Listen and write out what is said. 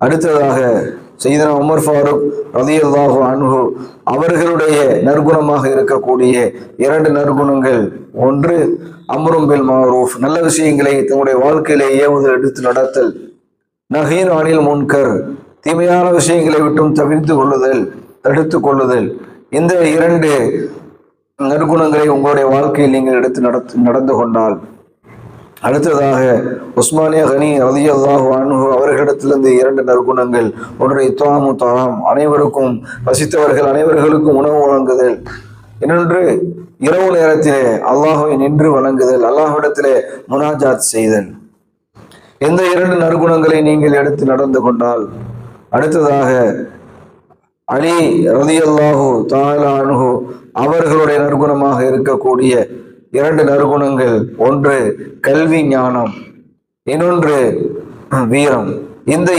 அடுத்ததாக சையதுனா உமர் ஃபாரூக் ரலியல்லாஹு அன்ஹு அவர்களுடைய நற்குணமாக இருக்கக்கூடிய 2 நற்குணங்கள். ஒன்று, அம்ரும் பில் மஅரூஃப், நல்ல விஷயங்களை தன்னுடைய வாழ்க்கையிலே ஏவுதல், எடுத்து நடத்தல். நஹீன் அனில் முன்கர், தீமையான விஷயங்களை விட்டும் தடுத்து கொள்ளுதல். இந்த 2 நற்குணங்களை உங்களுடைய வாழ்க்கையில் நீங்கள் எடுத்து நடந்து கொண்டால். அடுத்ததாக உஸ்மானியா கனி ரலியல்லாஹு அன்ஹு அவர்களிடத்திலிருந்து 2 நற்குணங்கள். ஒன்று, இத்வாமு தஆம், அனைவருக்கும் பசித்தவர்கள் அனைவர்களுக்கும் உணவு வழங்குதல். இன்னொன்று, இரவு நேரத்திலே அல்லாஹ்வை நின்று வணங்குதல், அல்லாஹ்விடத்திலே முனாஜாத் செய்தல். இந்த 2 நற்குணங்களை நீங்கள் எடுத்து நடந்து கொண்டால். அடுத்ததாக அலி ரலியல்லாஹு தஆலா அன்ஹு அவர்களுடைய நற்குணமாக இருக்கக்கூடிய 2 நற்குணங்கள். ஒன்று, கல்வி ஞானம், இன்னொன்று வீரம். இந்த